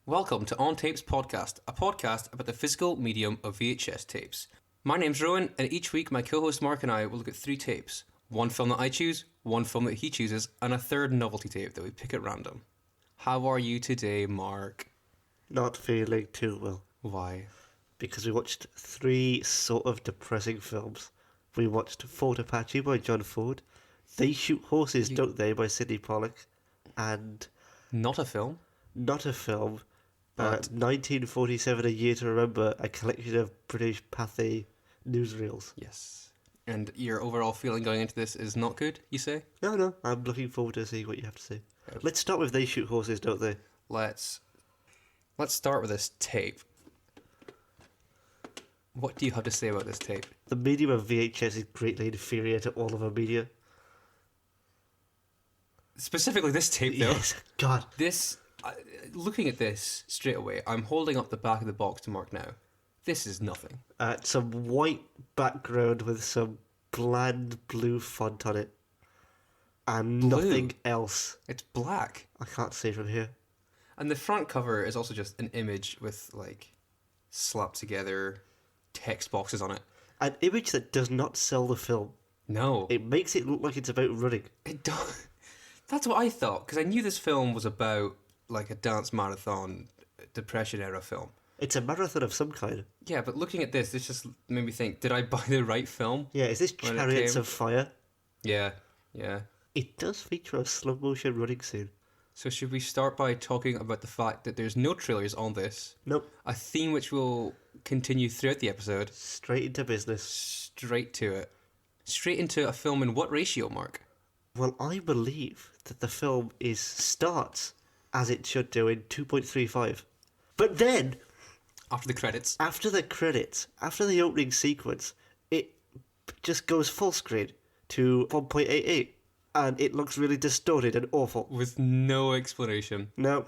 Welcome to On Tapes Podcast, a podcast about the physical medium of VHS tapes. My name's Rowan, and each week my co-host Mark and I will look at 3 tapes. One film that I choose, one film that he chooses, and a third novelty tape that we pick at random. How are you today, Mark? Not feeling too well. Why? Because we watched 3 sort of depressing films. We watched Fort Apache by John Ford, They Shoot Horses, Don't They by Sidney Pollack, and... Not a film? Not a film, But 1947, A Year to Remember, a collection of British Pathé newsreels. yes. And your overall feeling going into this is not good, you say? No, I'm looking forward to see what you have to say. Let's start with They Shoot Horses, Don't They? Let's start with this tape. What do you have to say about this tape? The medium of VHS is greatly inferior to all other media. Specifically this tape, though. Yes, God. This, looking at this straight away, I'm holding up the back of the box to Mark now. This is nothing. Some white background with some bland blue font on it. And Blue? nothing else. It's black. I can't see from here. And the front cover is also just an image with, like, slapped together text boxes on it. An image that does not sell the film. No. It makes it look like it's about running. It does. That's what I thought, because I knew this film was about, like, a dance marathon, Depression era film. It's a marathon of some kind. Yeah, but looking at this just made me think, did I buy the right film? Yeah, is this When it Chariots came- of Fire? Yeah. It does feature a slow motion running scene. So should we start by talking about the fact that there's no trailers on this? Nope. A theme which will continue throughout the episode. Straight into business. Straight to it. Straight into a film in what ratio, Mark? Well, I believe that the film starts as it should do in 2.35. But then, After the credits. after the credits, after the opening sequence, it just goes full screen to 1.88. And it looks really distorted and awful. With no explanation. No,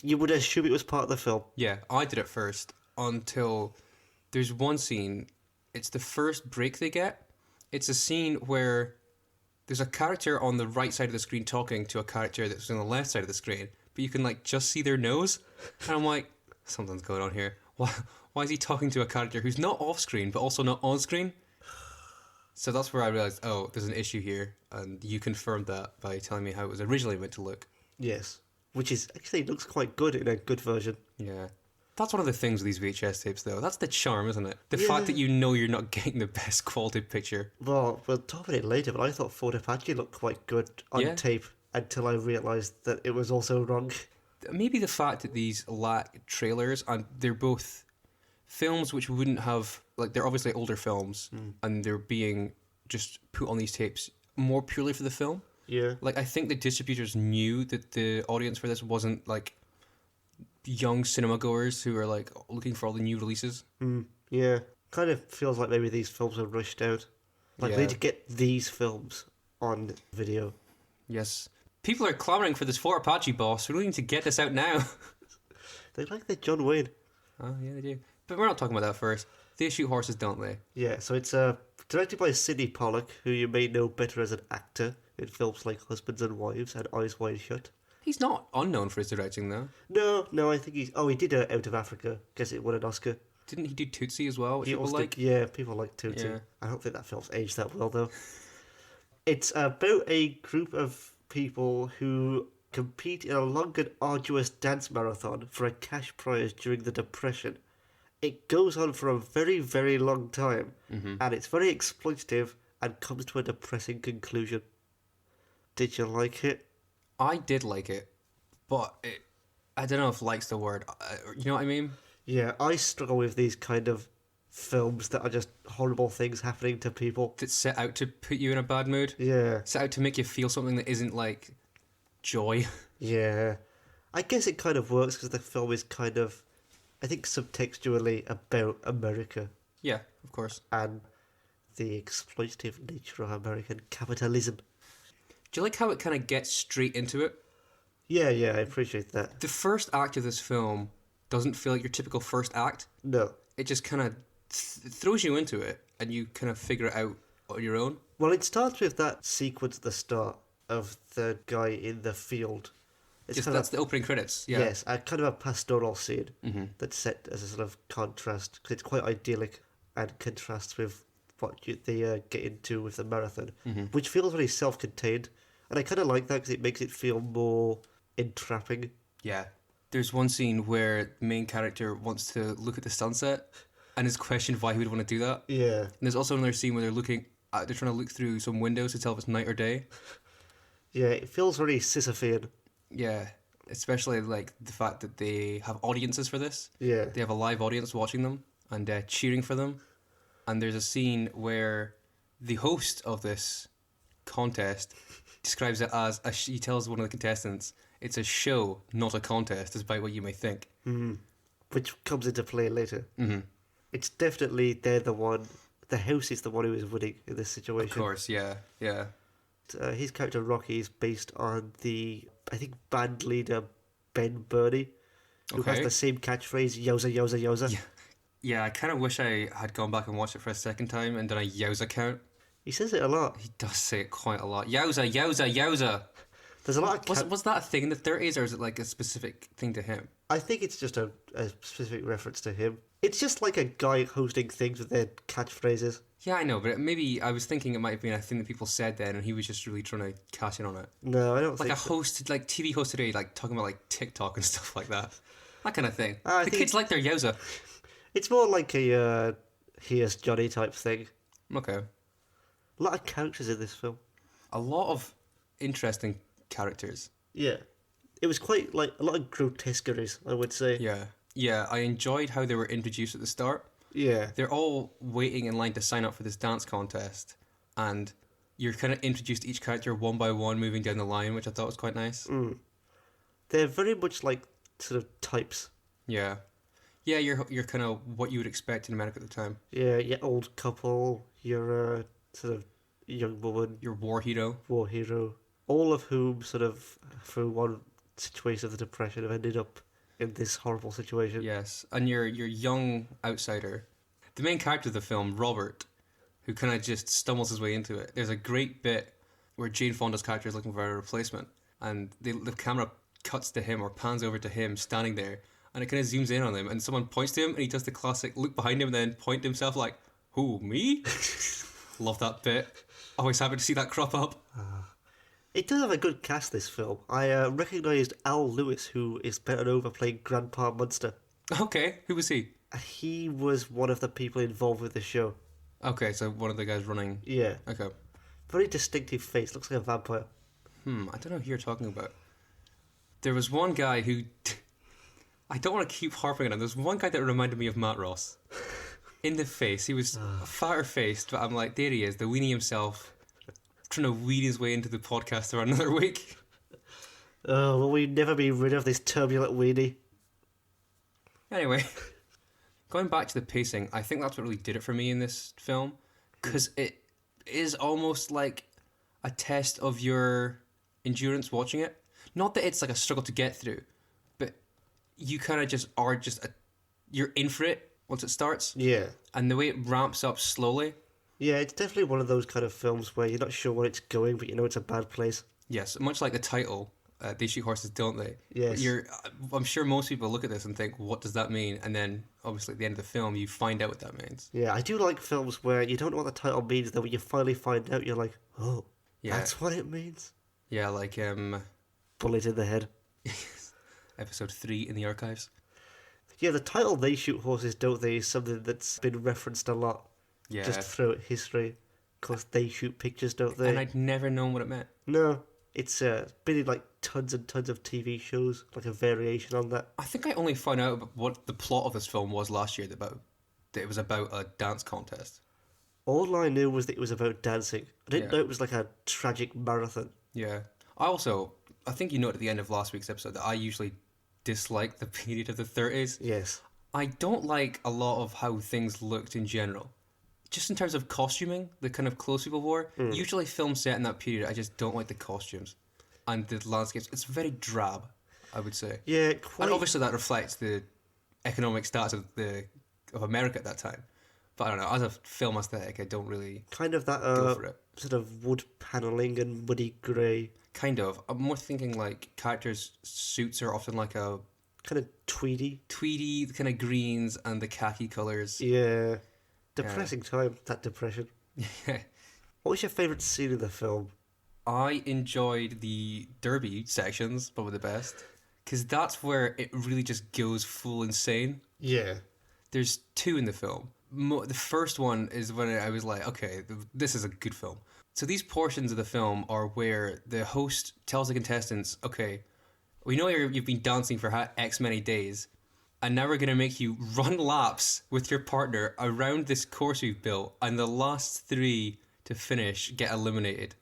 you would assume it was part of the film. Yeah, I did it first until there's one scene. It's the first break they get. It's a scene where there's a character on the right side of the screen talking to a character that's on the left side of the screen, but you can like just see their nose. And I'm like, something's going on here. Why is he talking to a character who's not off screen but also not on screen? So that's where I realized, oh, there's an issue here, and you confirmed that by telling me how it was originally meant to look. Yes. Which is actually looks quite good in a good version. Yeah. That's one of the things with these VHS tapes, though. That's the charm, isn't it? The Yeah. fact that you know you're not getting the best quality picture. Well, we'll talk about it later, but I thought Fort Apache looked quite good on Yeah. tape until I realised that it was also wrong. Maybe the fact that these lack trailers, and they're both films which wouldn't have, like, they're obviously older films, and they're being just put on these tapes more purely for the film. Yeah. Like, I think the distributors knew that the audience for this wasn't, like, young cinema goers who are, like, looking for all the new releases. Yeah. Kind of feels like maybe these films are rushed out. Like, Yeah. we need to get these films on video. Yes. People are clamouring for this Fort Apache boss. We need to get this out now. They like the John Wayne. Oh, yeah, they do. But we're not talking about that first. They shoot horses, don't they? Yeah, so it's directed by Sidney Pollack, who you may know better as an actor in films like Husbands and Wives and Eyes Wide Shut. He's not unknown for his directing, though. No, I think he did Out of Africa. Guess it won an Oscar. Didn't he do Tootsie as well, which He people also like? did, yeah, people like Tootsie. Yeah. I don't think that film's aged that well, though. It's about a group of people who compete in a long and arduous dance marathon for a cash prize during the Depression. It goes on for a very, very long time, and it's very exploitative and comes to a depressing conclusion. Did you like it? I did like it, but I don't know if like's the word. You know what I mean? Yeah, I struggle with these kind of films that are just horrible things happening to people. That set out to put you in a bad mood. Yeah. Set out to make you feel something that isn't, like, joy. Yeah. I guess it kind of works because the film is kind of, I think, subtextually about America Yeah, of course. and the exploitative nature of American capitalism. Do you like how it kind of gets straight into it? Yeah, I appreciate that. The first act of this film doesn't feel like your typical first act. No. It just kind of throws you into it, and you kind of figure it out on your own. Well, it starts with that sequence at the start of the guy in the field It's Just kind that's of the opening credits. Yeah. yes, a kind of a pastoral scene Mm-hmm. that's set as a sort of contrast because it's quite idyllic and contrasts with they get into with the marathon, Mm-hmm. which feels very self-contained, and I kind of like that because it makes it feel more entrapping. Yeah. There's one scene where the main character wants to look at the sunset and is questioned why he would want to do that. Yeah, And there's also another scene where they're trying to look through some windows to tell if it's night or day. yeah, it feels very Sisyphean. Yeah. Especially like the fact that they have audiences for this. Yeah, They have a live audience watching them and cheering for them. And there's a scene where the host of this contest describes it as he tells one of the contestants, it's a show, not a contest, despite what you may think. which comes into play later. Mm-hmm. It's definitely they're the one. The house is the one who is winning in this situation. Of course, yeah, yeah. His character Rocky is based on I think, band leader Ben Burney, who has Okay. the same catchphrase, yowza, yowza, yowza. Yeah. Yeah, I kind of wish I had gone back and watched it for a second time and done a yowza count. He says it a lot. He does say it quite a lot. Yowza, yowza, yowza. There's a lot of... Was that a thing in the 30s, or is it like a specific thing to him? I think it's just a specific reference to him. It's just like a guy hosting things with their catchphrases. Yeah, I know, but maybe I was thinking it might have been a thing that people said then, and he was just really trying to cash in on it. No, I don't Like think a host, like TV host today, like talking about like TikTok and stuff like that. That kind of thing. I The think kids like their yowza. it's more like a Here's Johnny type thing. Okay. A lot of characters in this film. A lot of interesting characters. Yeah. It was quite like a lot of grotesqueries, I would say. Yeah. Yeah, I enjoyed how they were introduced at the start. Yeah. They're all waiting in line to sign up for this dance contest, and you're kind of introduced to each character one by one moving down the line, which I thought was quite nice. They're very much like sort of types. Yeah. Yeah, you're kind of what you would expect in America at the time. Yeah, your old couple, your sort of young woman, Your war hero. war hero, all of whom sort of, through one situation of the Depression, have ended up in this horrible situation. Yes, and your young outsider, the main character of the film, Robert, who kind of just stumbles his way into it. There's a great bit where Jane Fonda's character is looking for a replacement, and the camera cuts to him or pans over to him standing there, and it kind of zooms in on him, and someone points to him, and he does the classic look behind him and then point to himself like, "Who, me?" Love that bit. Always happy to see that crop up. It does have a good cast, this film. I recognised Al Lewis, who is better known for playing Grandpa Munster. Okay, who was he? He was one of the people involved with the show. Okay, so one of the guys running. Yeah. Okay. Very distinctive face, looks like a vampire. I don't know who you're talking about. There was one guy who... I don't want to keep harping on him. There's one guy that reminded me of Matt Ross. In the face. He was fatter faced, but I'm like, there he is, the weenie himself, trying to weed his way into the podcast for another week. Oh, will we never be rid of this turbulent weenie? Anyway, going back to the pacing, I think that's what really did it for me in this film, because it is almost like a test of your endurance watching it. Not that it's like a struggle to get through, but you kind of just are you're in for it once it starts. Yeah. And the way it ramps up slowly. Yeah, it's definitely one of those kind of films where you're not sure where it's going, but you know it's a bad place. Yes, much like the title, They Shoot Horses, Don't They? Yes. I'm sure most people look at this and think, what does that mean? And then, obviously, at the end of the film, you find out what that means. Yeah, I do like films where you don't know what the title means, then when you finally find out, you're like, oh, Yeah. that's what it means? Yeah, like Bullet in the head. episode 3 in the archives. Yeah, the title They Shoot Horses, Don't They is something that's been referenced a lot Yeah. just throughout history. Because they shoot pictures, don't they? And I'd never known what it meant. No, it's been in like tons and tons of TV shows, like a variation on that. I think I only found out about what the plot of this film was last year, that it was about a dance contest. All I knew was that it was about dancing. I didn't Yeah. know it was like a tragic marathon. Yeah. I think you noted at the end of last week's episode that I usually dislike the period of the 30s. Yes. I don't like a lot of how things looked in general. Just in terms of costuming, the kind of clothes people wore. Usually films set in that period, I just don't like the costumes. And the landscapes, it's very drab, I would say. Yeah, quite. And obviously that reflects the economic status of America at that time. But I don't know, as a film aesthetic, I don't really Kind of that go for it. sort of wood paneling and muddy grey, Kind of. I'm more thinking like characters' suits are often like a kind of tweedy. tweedy kind of greens and the khaki colours. Yeah, depressing time. That depression. What was your favourite scene in the film? I enjoyed the derby sections, probably the best, because that's where it really just goes full insane. Yeah, There's two in the film. The first one is when I was like, okay, this is a good film. So these portions of the film are where the host tells the contestants, okay, we know you've been dancing for X many days, and now we're going to make you run laps with your partner around this course we've built, and the last three to finish get eliminated.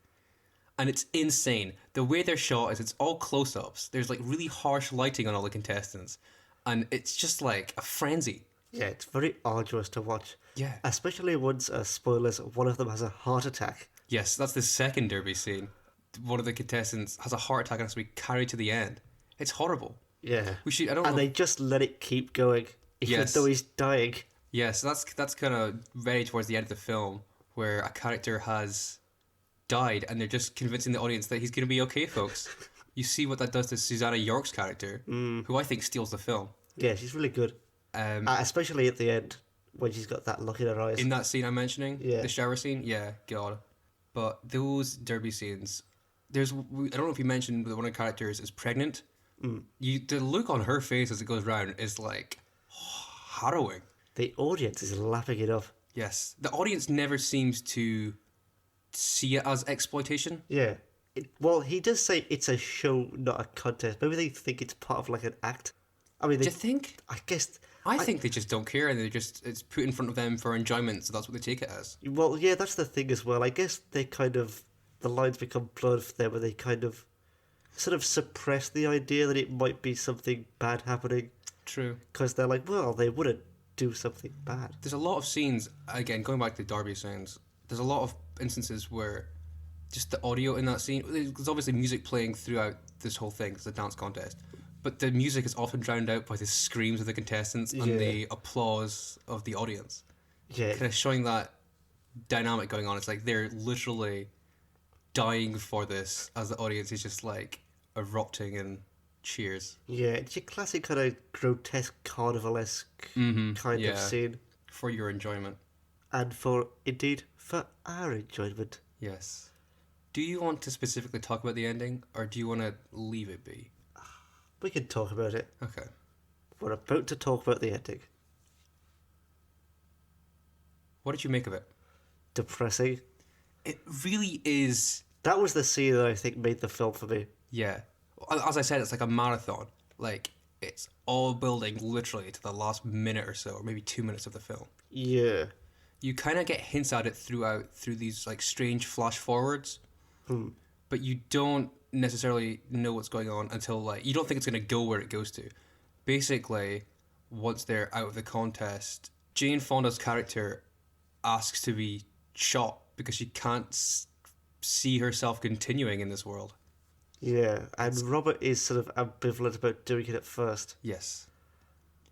And it's insane. The way they're shot is it's all close-ups. There's like really harsh lighting on all the contestants, and it's just like a frenzy. yeah, it's very arduous to watch. Yeah. Especially once, spoilers, one of them has a heart attack. Yes, that's the second derby scene. One of the contestants has a heart attack and has to be carried to the end. It's horrible. Yeah. We should. I don't And know. they just let it keep going, even Yes. though he's dying. Yes, that's kind of very towards the end of the film where a character has died and they're just convincing the audience that he's going to be okay, folks. You see what that does to Susanna York's character, who I think steals the film. Yeah, she's really good. Especially at the end, when she's got that look in her eyes. In that scene I'm mentioning, Yeah. the shower scene, yeah, God. But those derby scenes, I don't know if you mentioned that one of the characters is pregnant. The look on her face as it goes round is like harrowing. The audience is lapping it up. Yes, the audience never seems to see it as exploitation. Yeah. Well, he does say it's a show, not a contest. Maybe they think it's part of like an act. I mean, Do you think? I guess. I think they just don't care and it's put in front of them for enjoyment, so that's what they take it as. Well, yeah, that's the thing as well. I guess they kind of, the lines become blurred for them, and they kind of sort of suppress the idea that it might be something bad happening, True. because they're like, well, they wouldn't do something bad. There's a lot of scenes, again, going back to Derby scenes, there's a lot of instances where just the audio in that scene, there's obviously music playing throughout this whole thing, it's a dance contest, but the music is often drowned out by the screams of the contestants Yeah. and the applause of the audience. Yeah, Kind of showing that dynamic going on. It's like they're literally dying for this as the audience is just like erupting in cheers. yeah, it's your classic kind of grotesque carnivalesque kind of yeah. scene, For your enjoyment. and indeed for our enjoyment. Yes. Do you want to specifically talk about the ending, or do you want to leave it be? We can talk about it. Okay. We're about to talk about the ending. What did you make of it? Depressing. It really is. That was the scene that I think made the film for me. Yeah. As I said, it's like a marathon. Like, it's all building literally to the last minute or so, or maybe 2 minutes of the film. Yeah. You kind of get hints at it throughout through these like strange flash forwards, but you don't necessarily know what's going on until like you don't think it's going to go where it goes to. Basically, once they're out of the contest, Jane Fonda's character asks to be shot because she can't see herself continuing in this world. Yeah, and Robert is sort of ambivalent about doing it at first. Yes.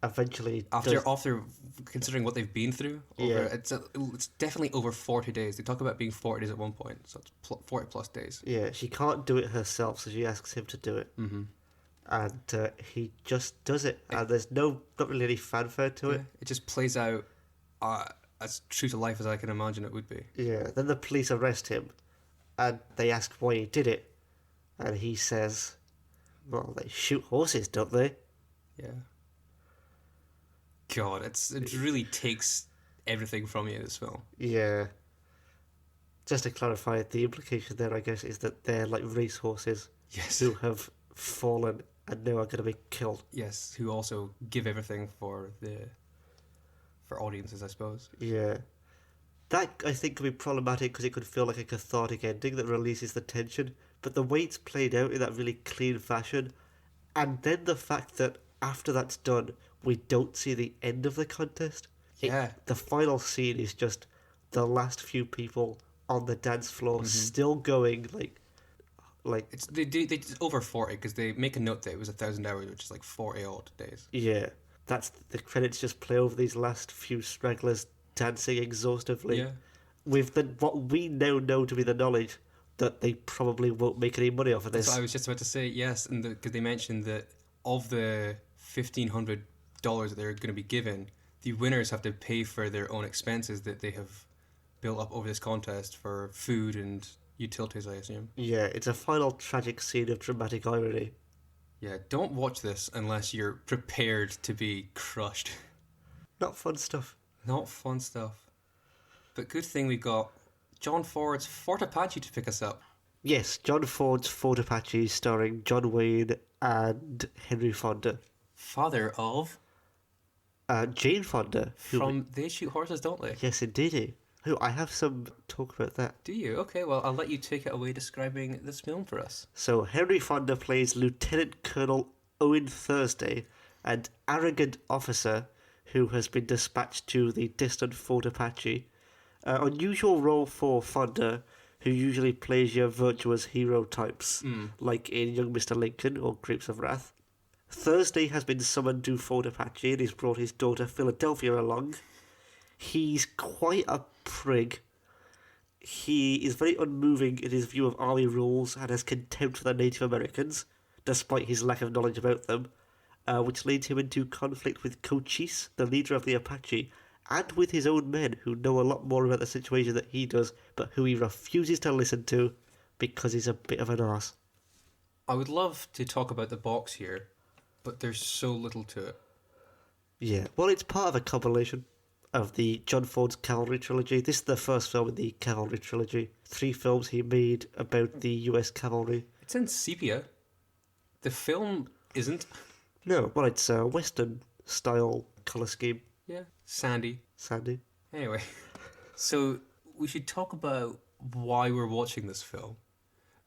Eventually, After considering what they've been through, Yeah. it's definitely over 40 days. They talk about being 40 days at one point, so it's 40 plus days. yeah, she can't do it herself, so she asks him to do it. Mm-hmm. And he just does it, and there's not really any fanfare to it. It just plays out as true to life as I can imagine it would be. Yeah, then the police arrest him, and they ask why he did it, and he says, well, they shoot horses, don't they? Yeah. God, it really takes everything from you in this film. Yeah. Just to clarify, the implication there, I guess, is that they're like racehorses Yes. who have fallen and now are going to be killed. Yes, who also give everything for audiences, I suppose. Yeah. That, I think, could be problematic because it could feel like a cathartic ending that releases the tension, but the way it's played out in that really clean fashion, and then the fact that after that's done, we don't see the end of the contest. Yeah. The final scene is just the last few people on the dance floor still going, like It's over 40 because they make a note that it was 1,000 hours, which is like 40 odd days. yeah. That's the credits just play over these last few stragglers dancing exhaustively Yeah. with what we now know to be the knowledge that they probably won't make any money off of That's this. what I was just about to say. Yes, and because they mentioned that of the $1,500 that they're going to be given, the winners have to pay for their own expenses that they have built up over this contest for food and utilities, I assume. Yeah, it's a final tragic scene of dramatic irony. Yeah, don't watch this unless you're prepared to be crushed. Not fun stuff. Not fun stuff. But good thing we got John Ford's Fort Apache to pick us up. Yes, John Ford's Fort Apache starring John Wayne and Henry Fonda. Father of... Jane Fonda. From They Shoot Horses, Don't They? Yes, indeed. Oh, I have some talk about that. Do you? Okay, well, I'll let you take it away describing this film for us. So, Henry Fonda plays Lieutenant Colonel Owen Thursday, an arrogant officer who has been dispatched to the distant Fort Apache. Unusual role for Fonda, who usually plays your virtuous hero types, like in Young Mr. Lincoln or Grapes of Wrath. Thursday has been summoned to Fort Apache and he's brought his daughter Philadelphia along. He's quite a prig. He is very unmoving in his view of army rules and has contempt for the Native Americans, despite his lack of knowledge about them, which leads him into conflict with Cochise, the leader of the Apache, and with his own men, who know a lot more about the situation than he does, but who he refuses to listen to because he's a bit of an arse. I would love to talk about the box here, but there's so little to it. Yeah, well, it's part of a compilation of the John Ford's Cavalry trilogy. This is the first film in the Cavalry trilogy. 3 films he made about the US Cavalry. It's in sepia. The film isn't. No, well, it's a Western-style colour scheme. Yeah. Sandy. Sandy. Anyway, so we should talk about why we're watching this film.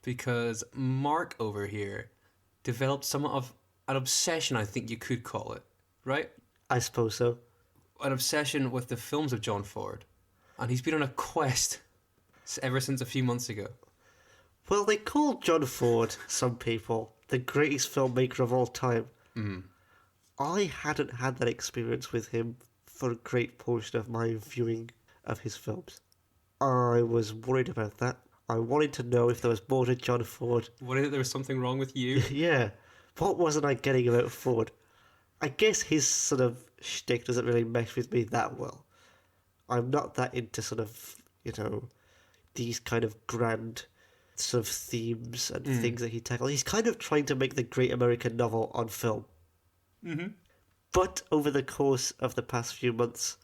Because Mark over here developed somewhat of an obsession, I think you could call it. Right? I suppose so. An obsession with the films of John Ford. And he's been on a quest ever since a few months ago. Well, they call John Ford, some people, the greatest filmmaker of all time. I hadn't had that experience with him for a great portion of my viewing of his films. I was worried about that. I wanted to know if there was more to John Ford. Worried that there was something wrong with you? Yeah. What wasn't I getting about Ford? I guess his sort of shtick doesn't really mesh with me that well. I'm not that into sort of, these kind of grand sort of themes and things that he tackles. He's kind of trying to make the great American novel on film. But over the course of the past few months,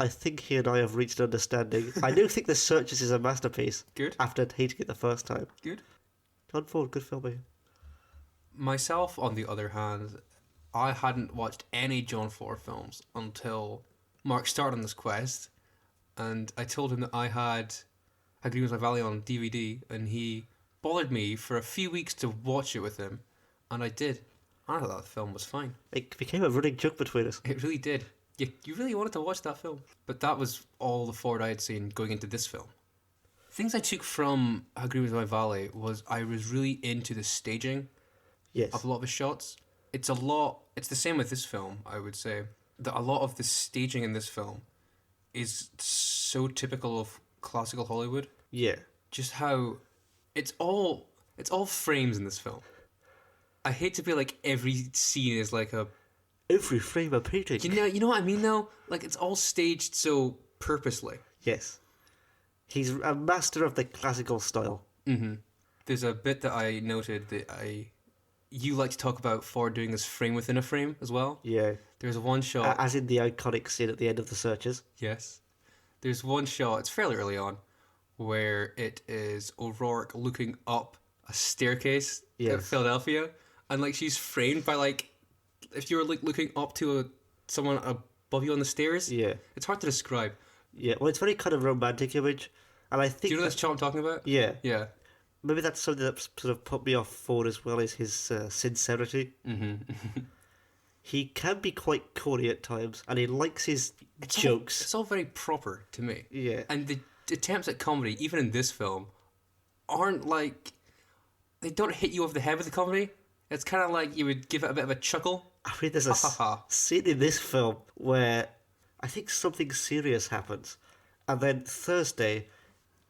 I think he and I have reached an understanding. I do think The Searchers is a masterpiece. Good. After hating it the first time. Good. John Ford, good filmmaker. Myself, on the other hand, I hadn't watched any John Ford films until Mark started on this quest, and I told him that I had Agreements by Valley on DVD, and he bothered me for a few weeks to watch it with him, and I did. I thought that film was fine. It became a running joke between us. It really did. You really wanted to watch that film. But that was all the Ford I had seen going into this film. Things I took from Agreements by Valley was I was really into the staging Yes. of a lot of his shots. It's the same with this film, I would say. That a lot of the staging in this film is so typical of classical Hollywood. Yeah. Just how it's all frames in this film. I hate to be like every scene is like a... Every frame a painting. You know what I mean though? Like it's all staged so purposely. Yes. He's a master of the classical style. There's a bit that I noted that you like to talk about Ford doing this frame within a frame as well. Yeah. There's one shot... As in the iconic scene at the end of The Searchers. Yes. There's one shot, it's fairly early on, where it is O'Rourke looking up a staircase at Philadelphia, and like she's framed by like, if you were like looking up to someone above you on the stairs. Yeah. It's hard to describe. Yeah, well, it's very kind of romantic image, and I think... Do you know this shot I'm talking about? Yeah. Yeah. Maybe that's something that sort of put me off Ford as well, is his sincerity. He can be quite corny at times, and he likes his jokes. It's all very proper to me. Yeah. And the attempts at comedy, even in this film, aren't like... They don't hit you over the head with the comedy. It's kind of like you would give it a bit of a chuckle. I mean, there's a scene in this film where I think something serious happens. And then Thursday,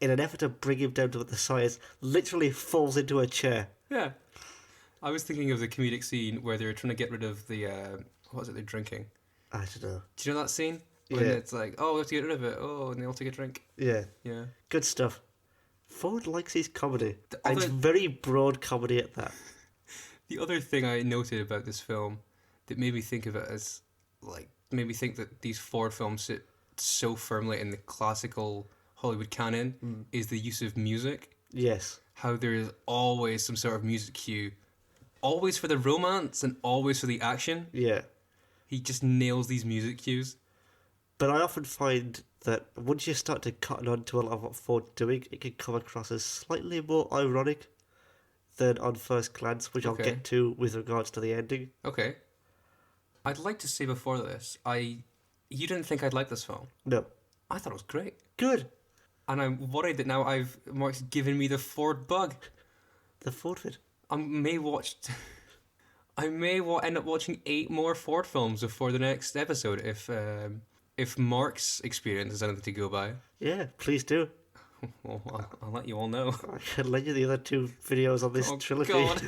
in an effort to bring him down to the science, literally falls into a chair. Yeah. I was thinking of the comedic scene where they're trying to get rid of the, what was it they're drinking? I don't know. Do you know that scene? When Yeah. it's like, oh, we have to get rid of it. Oh, and they all take a drink. Yeah. Yeah. Good stuff. Ford likes his comedy. The And it's other- very broad comedy at that. The other thing I noted about this film that made me think of it as, like, made me think that these Ford films sit so firmly in the classical Hollywood canon is the use of music. Yes. How there is always some sort of music cue, always for the romance and always for the action. Yeah. He just nails these music cues. But I often find that once you start to cotton on to a lot of what Ford's doing, it can come across as slightly more ironic than on first glance, which I'll Okay. get to with regards to the ending. Okay. I'd like to say before this, you didn't think I'd like this film. No. I thought it was great. Good. And I'm worried that now Mark's given me the Ford bug. The Ford fit. I may watch. I may end up watching 8 more Ford films before the next episode if Mark's experience is anything to go by. Yeah, please do. Well, I'll let you all know. I can lend you the other 2 videos on this Oh, trilogy. God.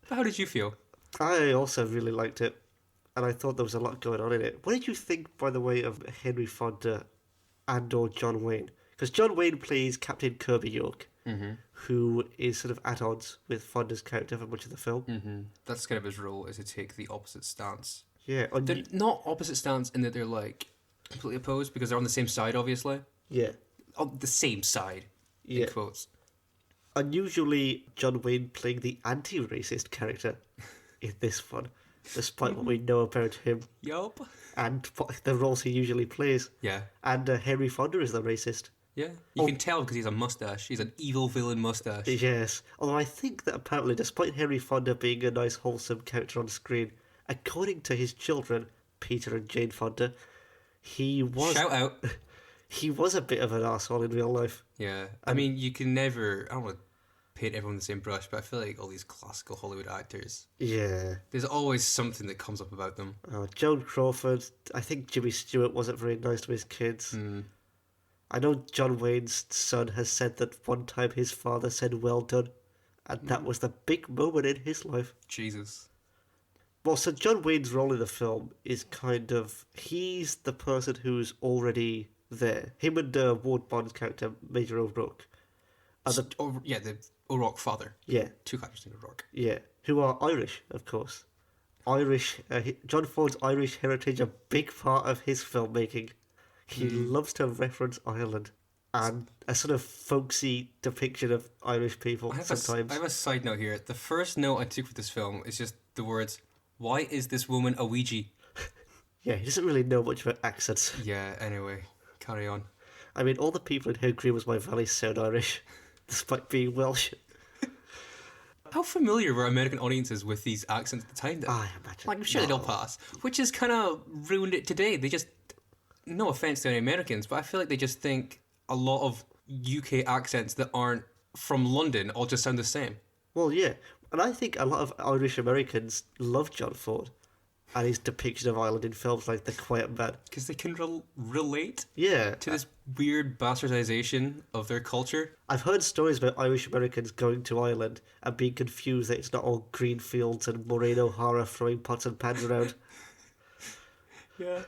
How did you feel? I also really liked it, and I thought there was a lot going on in it. What did you think, by the way, of Henry Fonda and/or John Wayne? Because John Wayne plays Captain Kirby York, who is sort of at odds with Fonda's character for much of the film. That's kind of his role, is to take the opposite stance. Yeah, They're not opposite stance in that they're like completely opposed because they're on the same side, obviously. yeah, On the same side, in Yeah. quotes. unusually John Wayne playing the anti-racist character in this one, despite what we know about him Yup. and what the roles he usually plays. Yeah. And Henry Fonda is the racist. Yeah. You can tell because he's a mustache. He's an evil villain mustache. Yes, although I think that apparently, despite Henry Fonda being a nice, wholesome character on screen, according to his children, Peter and Jane Fonda, he was Shout out. he was a bit of an arsehole in real life. Yeah. I mean, you can never. I don't want to paint everyone with the same brush, but I feel like all these classical Hollywood actors, Yeah. there's always something that comes up about them. Joan Crawford, I think Jimmy Stewart wasn't very nice to his kids. I know John Wayne's son has said that one time his father said well done, and that was the big moment in his life. Jesus. Well, so John Wayne's role in the film is kind of, he's the person who's already there. Him and Ward Bond's character, Major O'Rourke, are the, The O'Rourke father. yeah, 2 characters named O'Rourke. yeah, who are Irish, of course. Irish, John Ford's Irish heritage, a big part of his filmmaking. He loves to reference Ireland and a sort of folksy depiction of Irish people sometimes. I have a side note here. The first note I took for this film is just the words, "Why is this woman a Ouija?" Yeah, he doesn't really know much about accents. Yeah, anyway, carry on. I mean, all the people in Who Green Was My Valley sound Irish, despite being Welsh. How familiar were American audiences with these accents at the time, then? I imagine. Like, I'm sure they'll pass. Which has kind of ruined it today. They just, no offense to any Americans, but I feel like they just think a lot of UK accents that aren't from London all just sound the same. Well, yeah. And I think a lot of Irish Americans love John Ford and his depiction of Ireland in films like The Quiet Man. Because they can relate Yeah. to this weird bastardization of their culture. I've heard stories about Irish Americans going to Ireland and being confused that it's not all green fields and Maureen O'Hara throwing pots and pans around. Yeah.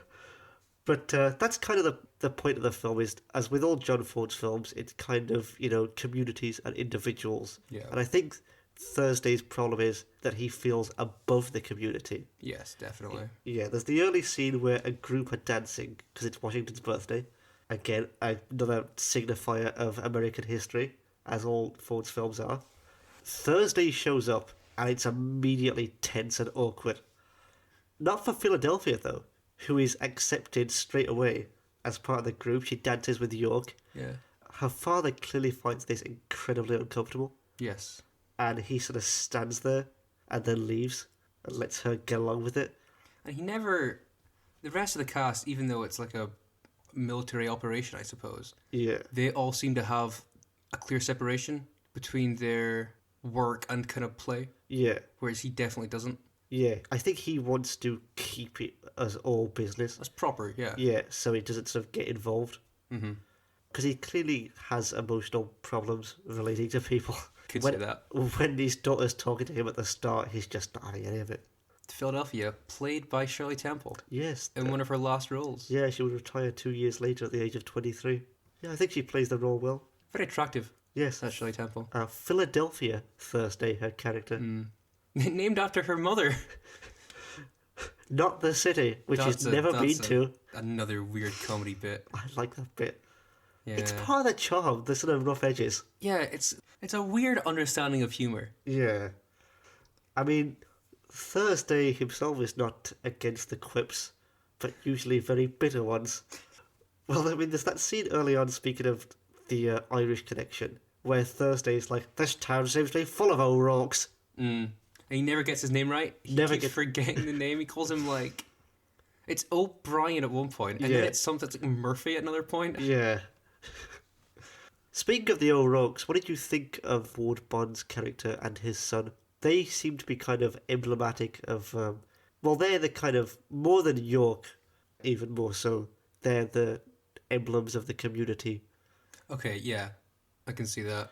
But that's kind of the point of the film is, as with all John Ford's films, it's kind of, communities and individuals. Yeah. And I think Thursday's problem is that he feels above the community. Yes, definitely. Yeah, there's the early scene where a group are dancing because it's Washington's birthday. Again, another signifier of American history, as all Ford's films are. Thursday shows up and it's immediately tense and awkward. Not for Philadelphia, though, who is accepted straight away as part of the group. She dances with York. Yeah. Her father clearly finds this incredibly uncomfortable, Yes. and he sort of stands there and then leaves and lets her get along with it. And he never... The rest of the cast, even though it's like a military operation, I suppose, Yeah. they all seem to have a clear separation between their work and kind of play, Yeah. whereas he definitely doesn't. Yeah, I think he wants to keep it as all business. That's proper, yeah. Yeah, so he doesn't sort of get involved. Mm-hmm. Because he clearly has emotional problems relating to people. Could when, say that. When his daughter's talking to him at the start, he's just not having any of it. Philadelphia, played by Shirley Temple Yes. in one of her last roles. Yeah, she would retire 2 years later at the age of 23. Yeah, I think she plays the role well. Very attractive, Yes. that Shirley Temple. Philadelphia Thursday, her character. Named after her mother. Not the city, which she's never been to. Another weird comedy bit. I like that bit. Yeah. It's part of the charm, the sort of rough edges. Yeah, it's a weird understanding of humor. Yeah. I mean, Thursday himself is not against the quips, but usually very bitter ones. Well, I mean, there's that scene early on, speaking of the Irish connection, where Thursday is like, this town seems to be full of O'Rourkes. And he never gets his name right. He keeps forgetting the name. He calls him, like... It's O'Brien at one point, and then it's something that's like Murphy at another point. Yeah. Speaking of the O'Rourkes, what did you think of Ward Bond's character and his son? They seem to be kind of emblematic of... well, they're the kind of... More than York, even more so. They're the emblems of the community. Okay, yeah. I can see that.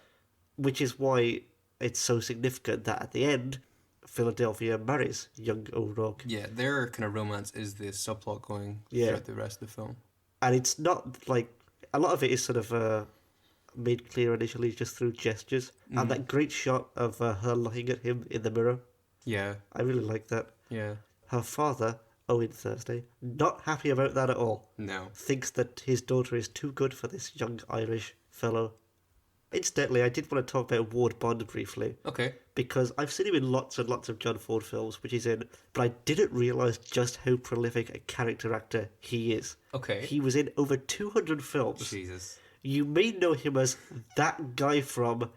Which is why it's so significant that at the end, Philadelphia marries young O'Rourke. Yeah, their kind of romance is the subplot going throughout the rest of the film. And it's not like... A lot of it is sort of made clear initially just through gestures. And that great shot of her looking at him in the mirror. Yeah. I really like that. Yeah. Her father, Owen Thursday, not happy about that at all. No. Thinks that his daughter is too good for this young Irish fellow. Incidentally, I did want to talk about Ward Bond briefly. Okay. Because I've seen him in lots and lots of John Ford films, which he's in, but I didn't realise just how prolific a character actor he is. Okay. He was in over 200 films. Jesus. You may know him as that guy from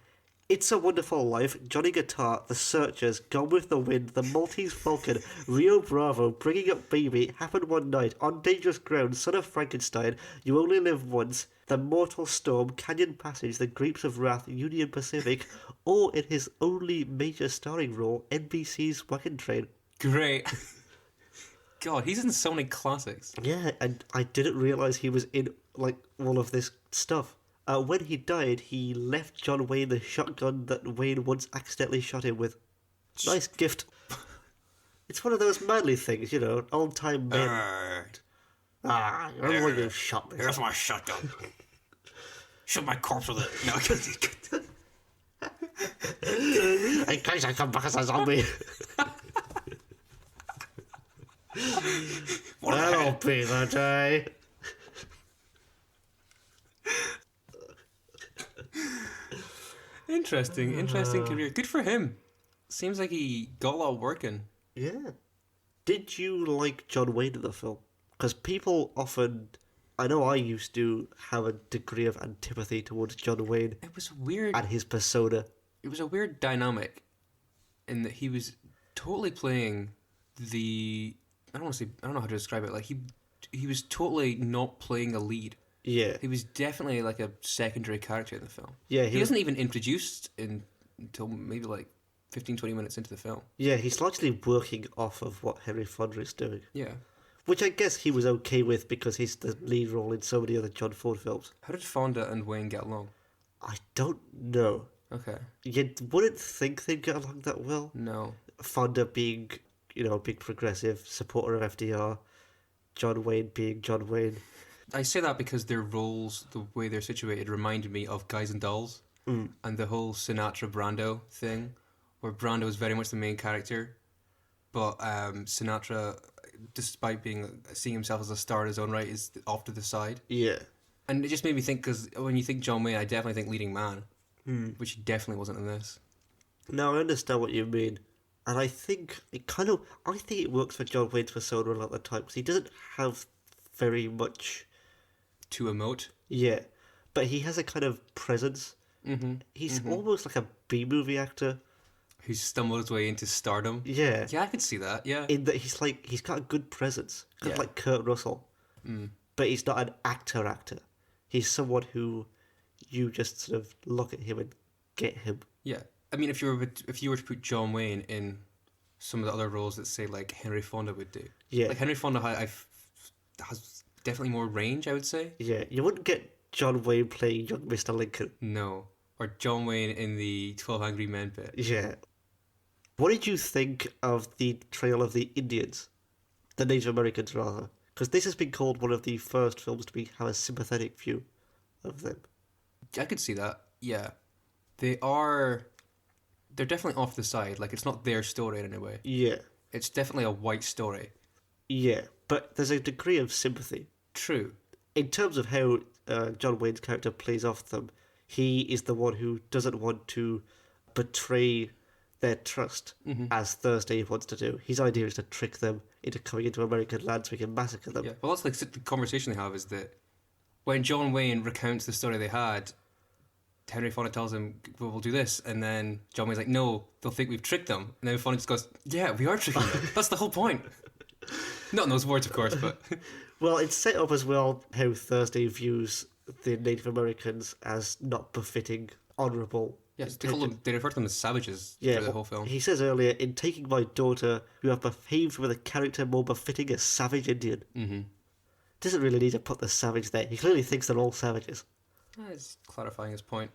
It's a Wonderful Life, Johnny Guitar, The Searchers, Gone with the Wind, The Maltese Falcon, Rio Bravo, Bringing Up Baby, Happened One Night, On Dangerous Ground, Son of Frankenstein, You Only Live Once, The Mortal Storm, Canyon Passage, The Grapes of Wrath, Union Pacific, or in his only major starring role, NBC's Wagon Train. Great. God, he's in so many classics. Yeah, and I didn't realise he was in, like, all of this stuff. When he died, he left John Wayne the shotgun that Wayne once accidentally shot him with. Nice gift. It's one of those manly things, you know, old-time men. Remember when you shot me? Here's my shotgun. Shoot my corpse with it. No. In case I come back as a zombie. That'll be the day. Interesting career. Good for him. Seems like he got a lot of work in. Yeah. Did you like John Wayne in the film? Because people often... I know I used to have a degree of antipathy towards John Wayne. It was weird. And his persona. It was a weird dynamic in that he was totally playing the... I don't know how to describe it. Like, he was totally not playing a lead. Yeah. He was definitely like a secondary character in the film. Yeah, he wasn't even introduced until maybe like 15, 20 minutes into the film. Yeah, he's largely working off of what Henry Fonda is doing. Yeah. Which I guess he was okay with because he's the lead role in so many other John Ford films. How did Fonda and Wayne get along? I don't know. Okay. You wouldn't think they'd get along that well. No. Fonda being, you know, a big progressive supporter of FDR. John Wayne being John Wayne. I say that because their roles, the way they're situated, reminded me of Guys and Dolls and the whole Sinatra Brando thing, where Brando is very much the main character, but Sinatra, despite seeing himself as a star in his own right, is off to the side. Yeah. And it just made me think, because when you think John Wayne, I definitely think leading man, which he definitely wasn't in this. No, I understand what you mean. And I think it works for John Wayne's persona a lot of the time, because he doesn't have very much to emote. Yeah, but he has a kind of presence. Mm-hmm. He's almost like a B-movie actor who stumbled his way into stardom. Yeah, I could see that. Yeah, in that he's got a good presence, kind of like Kurt Russell, but he's not an actor. He's someone who you just sort of look at him and get him. Yeah, I mean, if you were to put John Wayne in some of the other roles that say like Henry Fonda would do. Yeah. Like Henry Fonda has definitely more range, I would say. Yeah, you wouldn't get John Wayne playing young Mr. Lincoln. No. Or John Wayne in the 12 Angry Men bit. Yeah. What did you think of the portrayal of the Indians? The Native Americans, rather. Because this has been called one of the first films to have a sympathetic view of them. I could see that. Yeah. They're definitely off the side. Like, it's not their story in any way. Yeah. It's definitely a white story. Yeah, but there's a degree of sympathy. True. In terms of how John Wayne's character plays off them, he is the one who doesn't want to betray their trust, as Thursday wants to do. His idea is to trick them into coming into American land so he can massacre them. Yeah. Well, that's like the conversation they have is that when John Wayne recounts the story they had, Henry Fonda tells him, well, we'll do this. And then John Wayne's like, no, they'll think we've tricked them. And then Fonda just goes, yeah, we are tricking them. That's the whole point. Not in those words, of course, but... Well, it's set up as well how Thursday views the Native Americans as not befitting honourable. Yes, they refer to them as savages through the whole film. He says earlier, in taking my daughter, you have behaved with a character more befitting a savage Indian. Mm-hmm. Doesn't really need to put the savage there. He clearly thinks they're all savages. He's clarifying his point.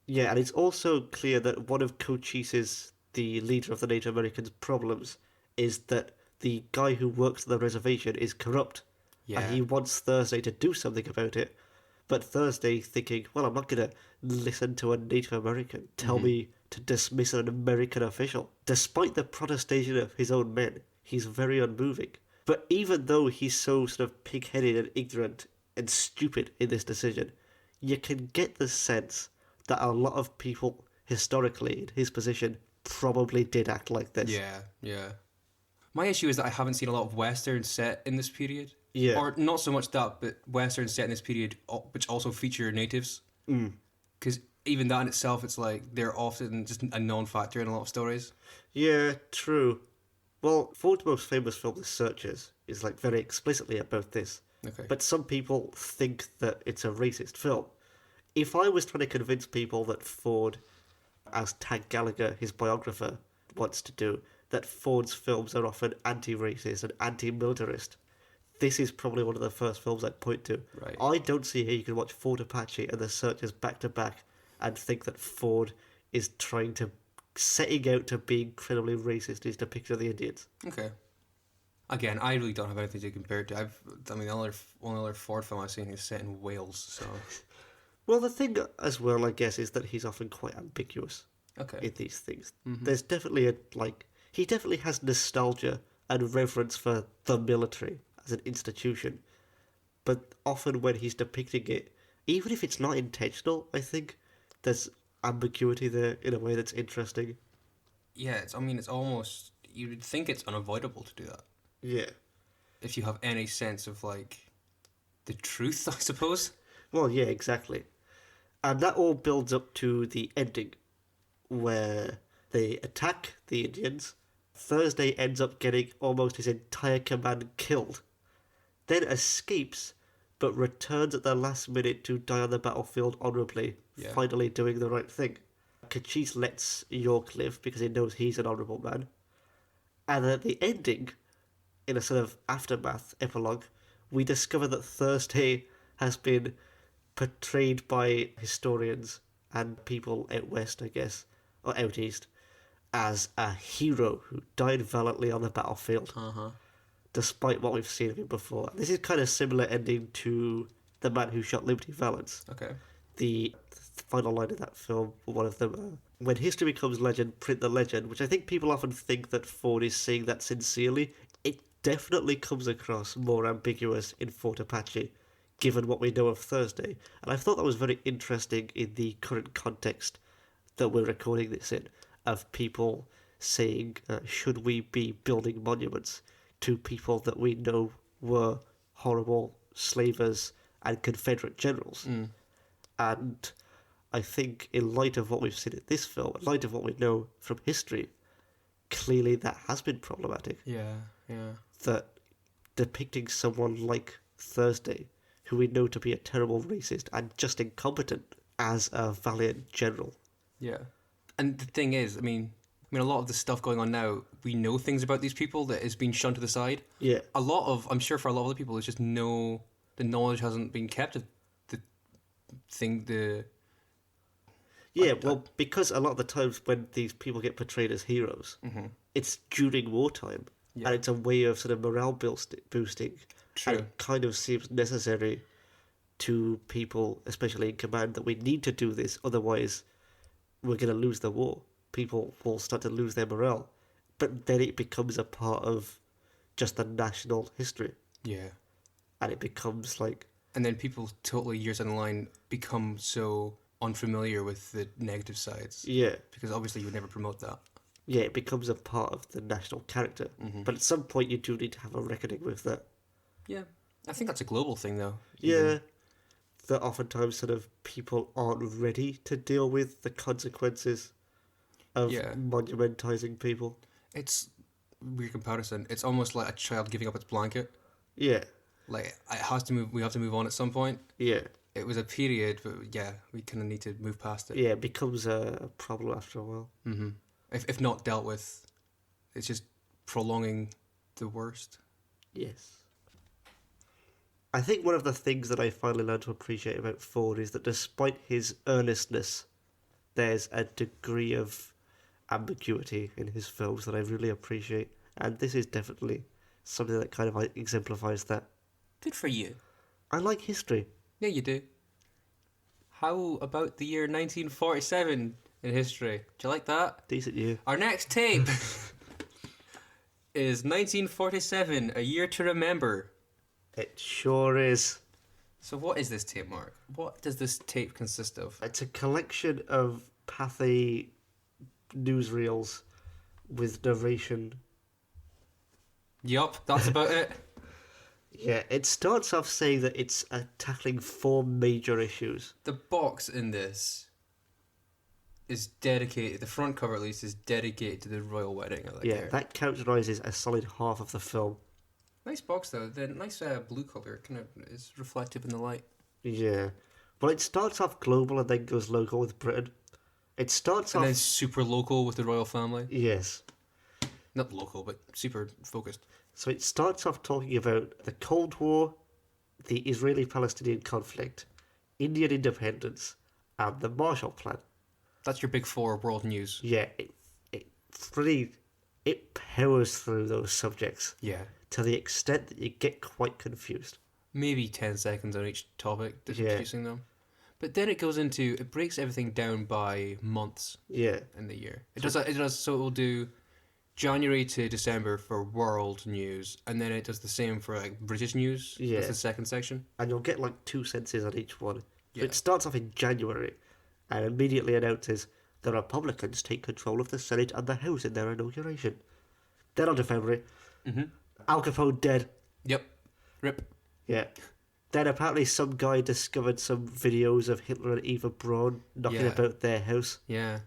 Yeah, and it's also clear that one of Cochise's, the leader of the Native Americans' problems, is that the guy who works the reservation is corrupt. Yeah. And he wants Thursday to do something about it. But Thursday thinking, well, I'm not going to listen to a Native American tell me to dismiss an American official. Despite the protestation of his own men, he's very unmoving. But even though he's so sort of pig-headed and ignorant and stupid in this decision, you can get the sense that a lot of people historically in his position probably did act like this. Yeah. My issue is that I haven't seen a lot of Westerns set in this period. Yeah. Or not so much that, but Westerns set in this period which also feature natives. Because even that in itself, it's like they're often just a non-factor in a lot of stories. Yeah, true. Well, Ford's most famous film, The Searchers, is like very explicitly about this. Okay. But some people think that it's a racist film. If I was trying to convince people that Ford, as Tank Gallagher, his biographer, wants to do, that Ford's films are often anti-racist and anti-militarist, this is probably one of the first films I'd point to. Right. I don't see how you can watch Ford Apache and The Searchers back to back and think that Ford is setting out to be incredibly racist in his depiction of the Indians. Okay. Again, I really don't have anything to compare it to. The only other Ford film I've seen is set in Wales, so... Well, the thing as well, I guess, is that he's often quite ambiguous in these things. There's definitely he definitely has nostalgia and reverence for the military as an institution, but often when he's depicting it, even if it's not intentional, I think there's ambiguity there in a way that's interesting. Yeah, it's almost... You would think it's unavoidable to do that. Yeah. If you have any sense of, like, the truth, I suppose. Well, yeah, exactly. And that all builds up to the ending, where they attack the Indians. Thursday ends up getting almost his entire command killed, then escapes, but returns at the last minute to die on the battlefield honourably, finally doing the right thing. Cochise lets York live because he knows he's an honourable man. And at the ending, in a sort of aftermath epilogue, we discover that Thursday has been portrayed by historians and people out west, I guess, or out east, as a hero who died valiantly on the battlefield, despite what we've seen of him before. This is kind of similar ending to The Man Who Shot Liberty Valance. Okay. The final line of that film, one of them, when history becomes legend, print the legend, which I think people often think that Ford is saying that sincerely. It definitely comes across more ambiguous in Fort Apache, given what we know of Thursday. And I thought that was very interesting in the current context that we're recording this in, of people saying, should we be building monuments to people that we know were horrible slavers and Confederate generals? And I think in light of what we've seen in this film, in light of what we know from history, clearly that has been problematic. Yeah. That depicting someone like Thursday, who we know to be a terrible racist and just incompetent, as a valiant general. Yeah. And the thing is, I mean, mean, a lot of the stuff going on now, we know things about these people that is being shunned to the side. Yeah. I'm sure for a lot of other people, it's just the knowledge hasn't been kept of the thing, Yeah, well, because a lot of the times when these people get portrayed as heroes, it's during wartime, Yeah. and it's a way of sort of morale boosting. True. And it kind of seems necessary to people, especially in command, that we need to do this, otherwise we're going to lose the war. People will start to lose their morale. But then it becomes a part of just the national history, Yeah. and it becomes like... And then people totally years down the line become so unfamiliar with the negative sides. Yeah. Because obviously you would never promote that. Yeah, it becomes a part of the national character. But at some point you do need to have a reckoning with that. Yeah. I think that's a global thing, though. Yeah. That oftentimes sort of people aren't ready to deal with the consequences of monumentizing people. It's weird comparison. It's almost like a child giving up its blanket. Yeah. Like, it has to move. We have to move on at some point. Yeah. It was a period, but yeah, we kind of need to move past it. Yeah, it becomes a problem after a while. Mm-hmm. If not dealt with, it's just prolonging the worst. Yes. I think one of the things that I finally learned to appreciate about Ford is that despite his earnestness, there's a degree of ambiguity in his films that I really appreciate. And this is definitely something that kind of exemplifies that. Good for you. I like history. Yeah, you do. How about the year 1947 in history? Do you like that? Decent year. Our next tape is 1947, A Year to Remember. It sure is. So what is this tape, Mark? What does this tape consist of? It's a collection of pathy newsreels with narration. Yup, that's about it. Yeah, it starts off saying that it's tackling 4 major issues. The box in this is dedicated, the front cover at least, is dedicated to the royal wedding. I like Yeah, there. that characterises a solid half of the film. Nice box though. The nice blue colour kind of is reflective in the light. Yeah. Well, it starts off global and then goes local with Britain. It starts And off... then super local with the royal family. Yes. Not local, but super focused. So it starts off talking about the Cold War, the Israeli-Palestinian conflict, Indian independence, and the Marshall Plan. That's your big 4 world news. Yeah, it powers through those subjects Yeah. to the extent that you get quite confused. Maybe 10 seconds on each topic, Yeah. introducing them. But then it goes into, it breaks everything down by months Yeah. in the year. It does, so it will do January to December for world news, and then it does the same for like British news. Yeah. That's the second section. And you'll get like 2 sentences on each one. Yeah. It starts off in January and immediately announces the Republicans take control of the Senate and the House in their inauguration. Then on to February, Al Capone dead. Yep. Rip. Yeah. Then apparently some guy discovered some videos of Hitler and Eva Braun knocking Yeah. about their house. Yeah.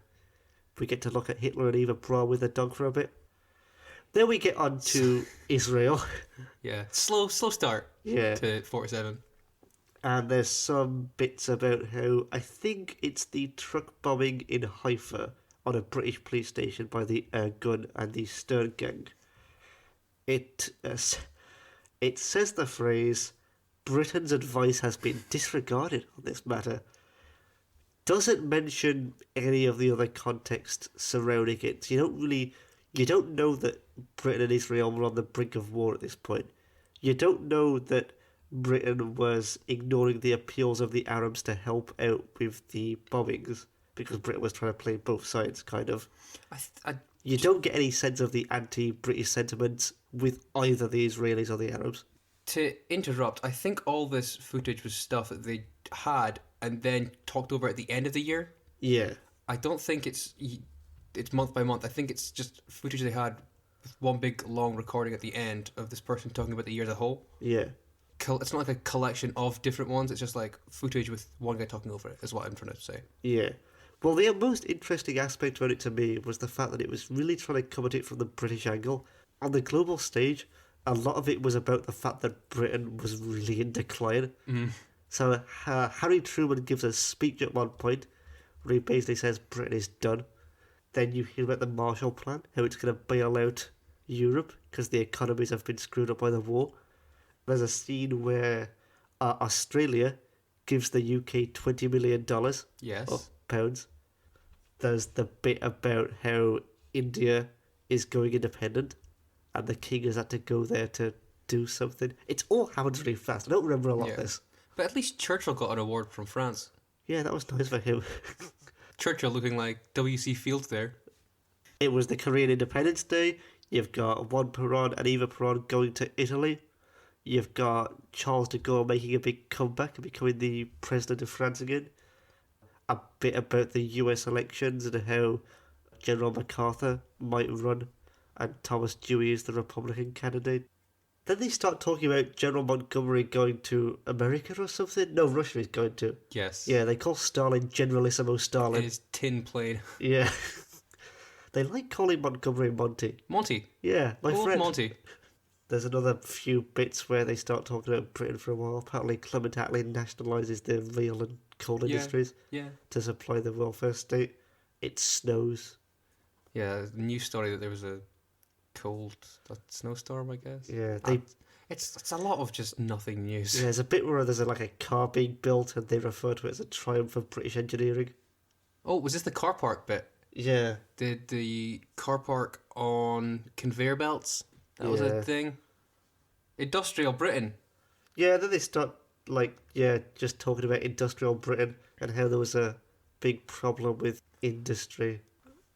We get to look at Hitler and Eva Braun with a dog for a bit. Then we get on to Israel. Yeah. Slow start Yeah. to 47. And there's some bits about how I think it's the truck bombing in Haifa on a British police station by the Gun and the Stern gang. It says the phrase, Britain's advice has been disregarded on this matter. Doesn't mention any of the other context surrounding it. You don't know that Britain and Israel were on the brink of war at this point. You don't know that Britain was ignoring the appeals of the Arabs to help out with the bombings because Britain was trying to play both sides, kind of. You don't get any sense of the anti-British sentiments with either the Israelis or the Arabs. To interrupt, I think all this footage was stuff that they had and then talked over at the end of the year. Yeah. I don't think it's month by month. I think it's just footage they had with one big long recording at the end of this person talking about the year as a whole. Yeah. It's not like a collection of different ones. It's just like footage with one guy talking over it, is what I'm trying to say. Yeah. Well, the most interesting aspect about it to me was the fact that it was really trying to come at it from the British angle. On the global stage, a lot of it was about the fact that Britain was really in decline. So Harry Truman gives a speech at one point where he basically says Britain is done. Then you hear about the Marshall Plan, how it's going to bail out Europe because the economies have been screwed up by the war. There's a scene where Australia gives the UK $20 million Yes. or pounds. There's the bit about how India is going independent and the king has had to go there to do something. It's all happens really fast. I don't remember a lot of this. But at least Churchill got an award from France. Yeah, that was nice for him. Churchill looking like W.C. Fields there. It was the Korean Independence Day. You've got Juan Perón and Eva Perón going to Italy. You've got Charles de Gaulle making a big comeback and becoming the president of France again. A bit about the US elections and how General MacArthur might run and Thomas Dewey is the Republican candidate. Then they start talking about General Montgomery going to America or something. No, Russia is going to. Yes. Yeah, they call Stalin Generalissimo Stalin. His tin plane. Yeah. They like calling Montgomery Monty. Monty. Yeah, my Old friend. Monty. There's another few bits where they start talking about Britain for a while. Apparently Clement Attlee nationalises the real and coal industries Yeah. to supply the welfare state. It snows. Yeah, the news story that there was a snowstorm, I guess. Yeah, It's a lot of just nothing news. there's a bit where there's a car being built and they refer to it as a triumph of British engineering. Oh, was this the car park bit? Yeah. Did the car park on conveyor belts? That was Yeah. a thing. Industrial Britain. Yeah, then they start, just talking about industrial Britain and how there was a big problem with industry.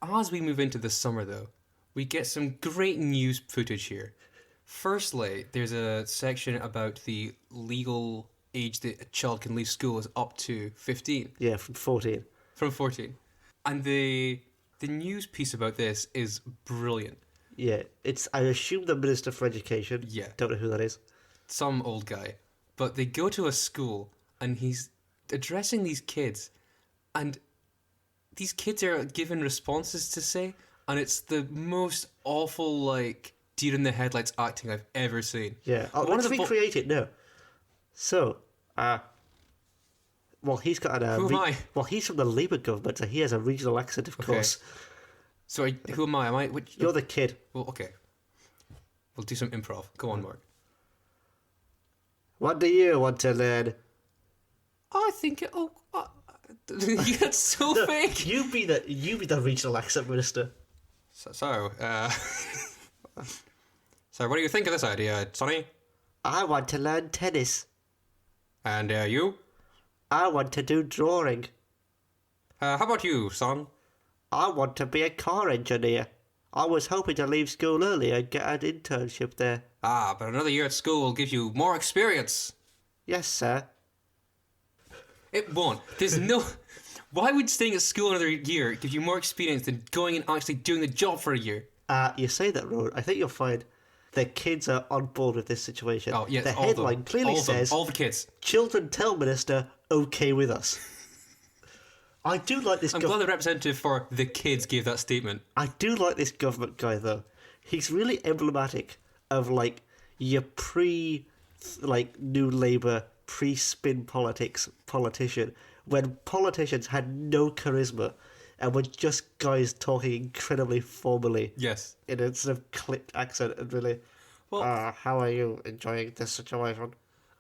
As we move into the summer, though, we get some great news footage here. Firstly, there's a section about the legal age that a child can leave school is up to 15. Yeah, from 14. From 14. And the news piece about this is brilliant. Yeah, I assume the Minister for Education. Yeah. Don't know who that is. Some old guy. But they go to a school and he's addressing these kids and these kids are given responses to say and it's the most awful, deer in the headlights acting I've ever seen. Yeah. Let's recreate it now. So, he's got an... Who am I? Well, he's from the Labour government, so he has a regional accent, of course. So, who am I? You're the kid. Well, okay. We'll do some improv. Go on, Mark. What do you want to learn? I think... That's so No, fake. You be the regional accent minister. So, what do you think of this idea, Sonny? I want to learn tennis. And you? I want to do drawing. How about you, son? I want to be a car engineer. I was hoping to leave school early and get an internship there. Ah, but another year at school will give you more experience. Yes, sir. It won't. There's no... Why would staying at school another year give you more experience than going and actually doing the job for a year? You say that, Rowan. I think you'll find the kids are on board with this situation. Oh, yes, the headline clearly says, all the kids. Children tell minister, okay with us. I do like this I'm glad the representative for the kids gave that statement. I do like this government guy, though. He's really emblematic of, your New Labour, pre-spin politics politician, when politicians had no charisma and were just guys talking incredibly formally. Yes. In a sort of clipped accent and really, how are you enjoying this situation?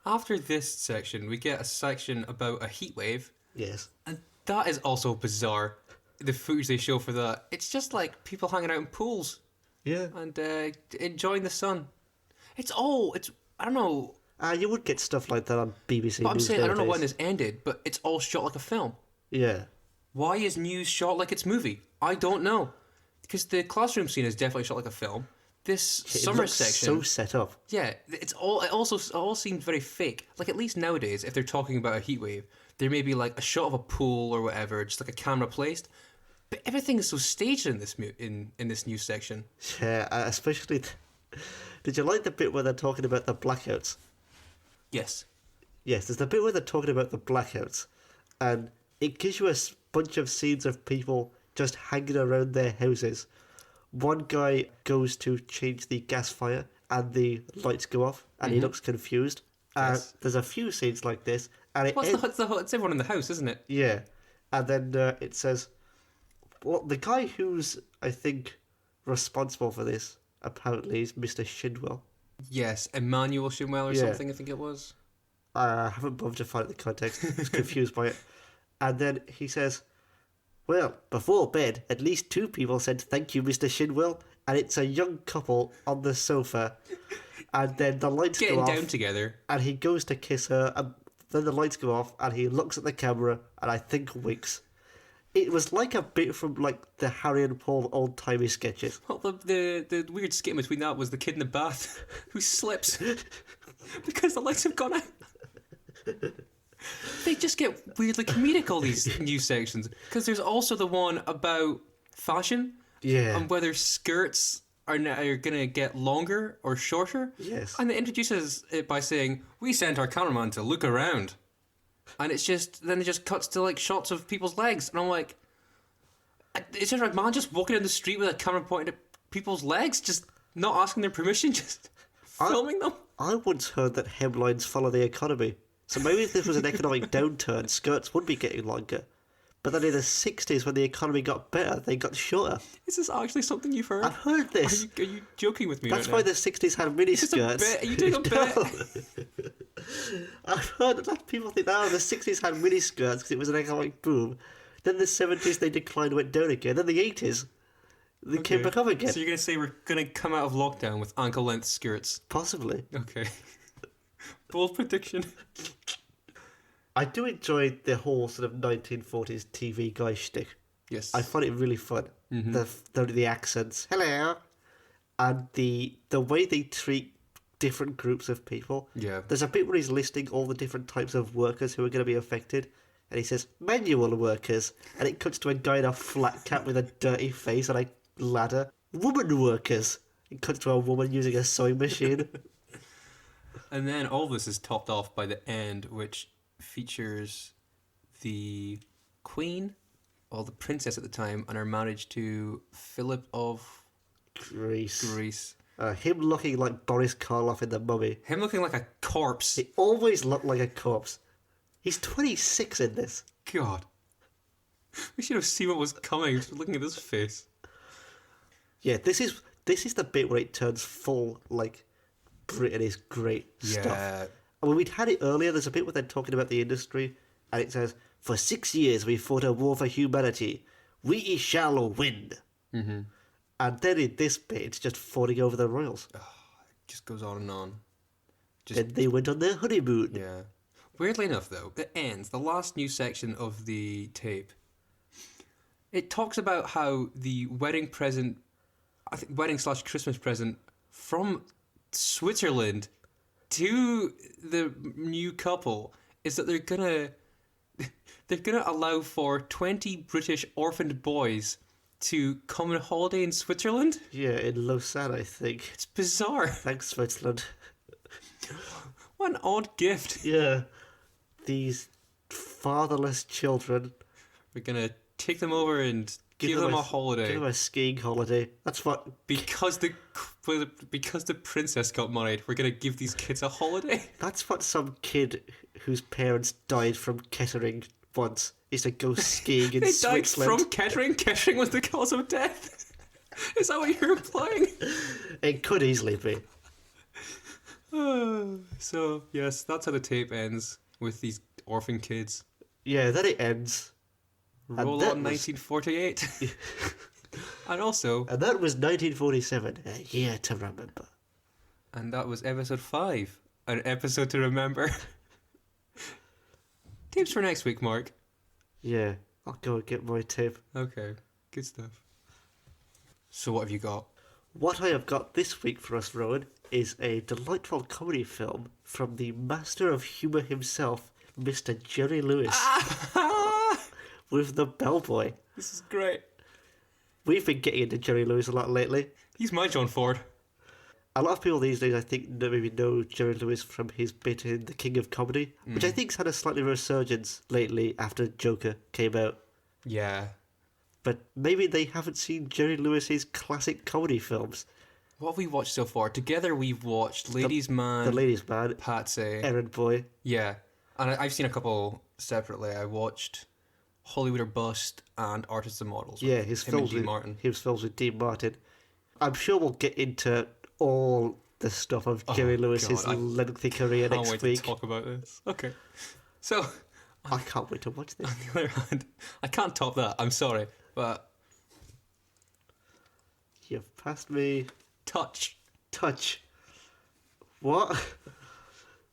After this section, we get a section about a heat wave. Yes. And that is also bizarre. The footage they show for that. It's just like people hanging out in pools. Yeah. And enjoying the sun. I don't know. You would get stuff like that on BBC But I'm News saying, I don't know nowadays. when this ended, but it's all shot like a film. Yeah. Why is news shot like it's movie? I don't know. Because the classroom scene is definitely shot like a film. This It summer looks section... so set up. Yeah, it all seems very fake. Like, at least nowadays, if they're talking about a heat wave, there may be a shot of a pool or whatever, just a camera placed. But everything is so staged in this in this news section. Yeah, especially... Did you like the bit where they're talking about the blackouts? Yes. Yes, there's the bit where they're talking about the blackouts, and it gives you a bunch of scenes of people just hanging around their houses. One guy goes to change the gas fire, and the lights go off, and he looks confused. Yes. There's a few scenes like this, and It's everyone in the house, isn't it? yeah, and then it says, Well, the guy who's, I think, responsible for this, apparently, is Mr. Shidwell. Yes, Emmanuel Shimwell or Yeah. something, I think it was. I haven't bothered to find the context. I was confused by it. And then he says, well, before bed, at least 2 people said thank you, Mr. Shidwell. And it's a young couple on the sofa. And then the lights Getting go off. down together. And he goes to kiss her. And then the lights go off. And he looks at the camera. And I think winks. It was like a bit from like the Harry and Paul old-timey sketches. Well, the weird skit in between that was the kid in the bath who slips because the lights have gone out. They just get weirdly comedic, all these news sections. Because there's also the one about fashion. Yeah. And whether skirts are going to get longer or shorter. Yes. And it introduces it by saying, we sent our cameraman to look around. And it's just, then it just cuts to like shots of people's legs. And I'm like, is there a man just walking down the street with a camera pointed at people's legs? Just not asking their permission, just filming them? I once heard that hemlines follow the economy. So maybe if this was an economic downturn, skirts would be getting longer. But then in the 60s, when the economy got better, they got shorter. Is this actually something you've heard? I've heard this. Are you joking with me That's right why now? the 60s had mini Is this a skirts. bit? Are you doing a bit? I've heard that people think, oh, the 60s had mini skirts because it was an economic boom. Then the 70s, they declined, went down again. Then the 80s, they came back up again. So you're going to say we're going to come out of lockdown with ankle-length skirts? Possibly. Okay. Bold prediction. I do enjoy the whole sort of 1940s TV guy shtick. Yes. I find it really fun. The accents, hello, and the way they treat different groups of people. Yeah. There's a bit where he's listing all the different types of workers who are going to be affected, and he says manual workers, and it cuts to a guy in a flat cap with a dirty face on a ladder. Woman workers. It cuts to a woman using a sewing machine. And then all this is topped off by the end, which features the Queen, or the princess at the time, and her marriage to Philip of Greece. Him looking like Boris Karloff in The Mummy. Him looking like a corpse. He always looked like a corpse. He's 26 in this. God. We should have seen what was coming just looking at his face. Yeah, this is the bit where it turns full, like, Britain is great stuff. I mean, we'd had it earlier. There's a bit where they're talking about the industry, and it says, for 6 years we fought a war for humanity. We shall win. Mm-hmm. And then in this bit, it's just fawning over the royals. Oh, it just goes on and on. Then they went on their honeymoon. Yeah. Weirdly enough, though, it ends, the last news section of the tape, it talks about how the wedding present, I think wedding/Christmas present from Switzerland to the new couple is that they're gonna allow for 20 British orphaned boys to come on holiday in Switzerland. Yeah, in Lausanne, I think. It's bizarre. Thanks, Switzerland. What an odd gift. Yeah. These fatherless children. We're gonna take them over and give them a holiday. Give them a skiing holiday. That's what... Because the princess got married, we're gonna give these kids a holiday. That's what some kid whose parents died from Kettering once is to go skiing in They Switzerland. died from Kettering. Kettering was the cause of death. Is that what you're implying? It could easily be. So yes, that's how the tape ends with these orphan kids. Yeah, then it ends. Roll on 1948. And also... And that was 1947, a year to remember. And that was episode 5, an episode to remember. Tapes for next week, Mark. Yeah, I'll go and get my tape. Okay, good stuff. So what have you got? What I have got this week for us, Rowan, is a delightful comedy film from the master of humour himself, Mr. Jerry Lewis, with the bellboy. This is great. We've been getting into Jerry Lewis a lot lately. He's my John Ford. A lot of people these days, I think, maybe know Jerry Lewis from his bit in The King of Comedy, which I think's had a slightly resurgence lately after Joker came out. Yeah. But maybe they haven't seen Jerry Lewis's classic comedy films. What have we watched so far? Together we've watched Ladies' Man, The Ladies' Man, Patsy. Errand Boy. Yeah. And I've seen a couple separately. I watched Hollywood or Bust and Artists and Models. Yeah, with his him and films Dean with Martin. his films with Dean Martin. I'm sure we'll get into all the stuff of Jerry Lewis's God, I lengthy career Can't next wait week. to talk about this. Okay. So, I can't wait to watch this. on the other hand, I can't top that. I'm sorry. But You've passed me. Touch. Touch. What?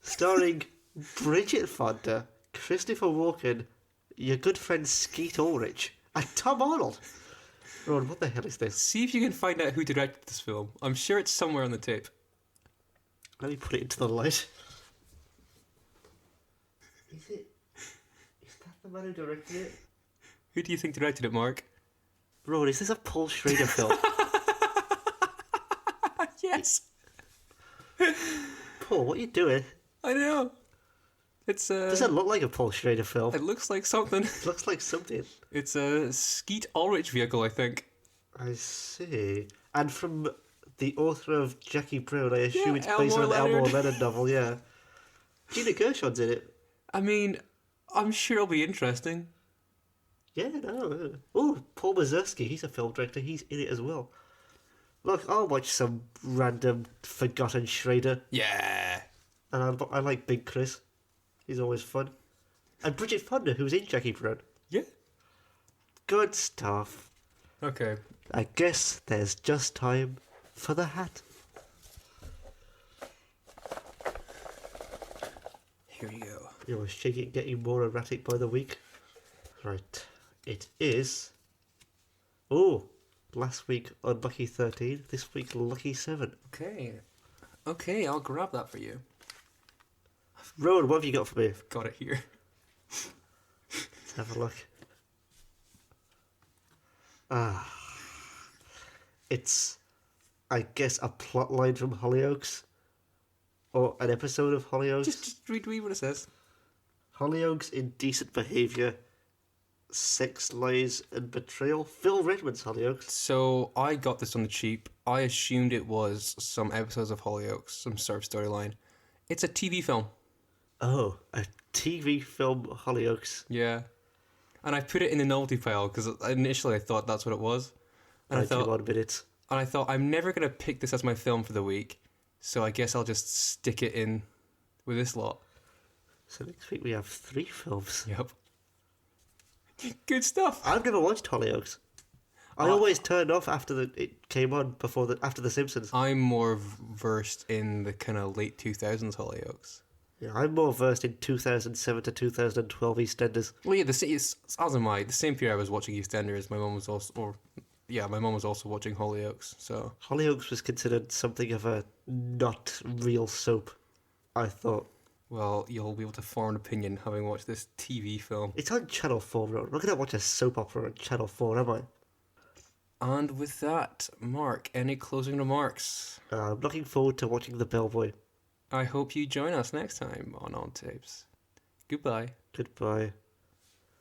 Starring Bridget Fonda, Christopher Walken, your good friend Skeet Ulrich, and Tom Arnold. Ron, what the hell is this? See if you can find out who directed this film. I'm sure it's somewhere on the tape. Let me put it into the light. Is that the man who directed it? Who do you think directed it, Mark? Ron, is this a Paul Schrader film? Yes. Paul, what are you doing? I know. It's Does it look like a Paul Schrader film? It looks like something. It looks like something. It's a Skeet Ulrich vehicle, I think. I see. And from the author of Jackie Brown, I assume it's based Elmore on an Elmore Leonard. Leonard novel, yeah. Gina Gershon's in it. I mean, I'm sure it'll be interesting. Yeah, no. Oh, Paul Mazursky, he's a film director. He's in it as well. Look, I'll watch some random forgotten Schrader. Yeah. And I like Big Chris. He's always fun. And Bridget Fonda, who's in Jackie Brown. Yeah. Good stuff. Okay. I guess there's just time for the hat. Here you go. You're shaking, getting more erratic by the week. Right. It is. Oh, last week Unlucky 13, this week Lucky 7. Okay. Okay, I'll grab that for you. Rowan, what have you got for me? Got it here. Let's have a look. Ah. It's, I guess, a plot line from Hollyoaks. Or an episode of Hollyoaks. Just read what it says. Hollyoaks, Indecent Behaviour, Sex, Lies and Betrayal. Phil Redmond's Hollyoaks. So I got this on the cheap. I assumed it was some episodes of Hollyoaks, some sort of storyline. It's a TV film. Oh, a TV film Hollyoaks. Yeah. And I put it in the novelty pile because initially I thought that's what it was. And I thought, 91 minutes. I'm never going to pick this as my film for the week. So I guess I'll just stick it in with this lot. So next week we have 3 films. Yep. Good stuff. I've never watched Hollyoaks. I always turned off after it came on after The Simpsons. I'm more versed in the kind of late 2000s Hollyoaks. Yeah, I'm more versed in 2007 to 2012 EastEnders. Well, yeah, as am I. The same period I was watching EastEnders, my mum was also, my mum was also watching Hollyoaks. So Hollyoaks was considered something of a not real soap, I thought. well, you'll be able to form an opinion having watched this TV film. It's on Channel 4, bro. I'm not going to watch a soap opera on Channel 4, am I? And with that, Mark, any closing remarks? I'm looking forward to watching The Bellboy. I hope you join us next time on On Tapes. Goodbye. Goodbye.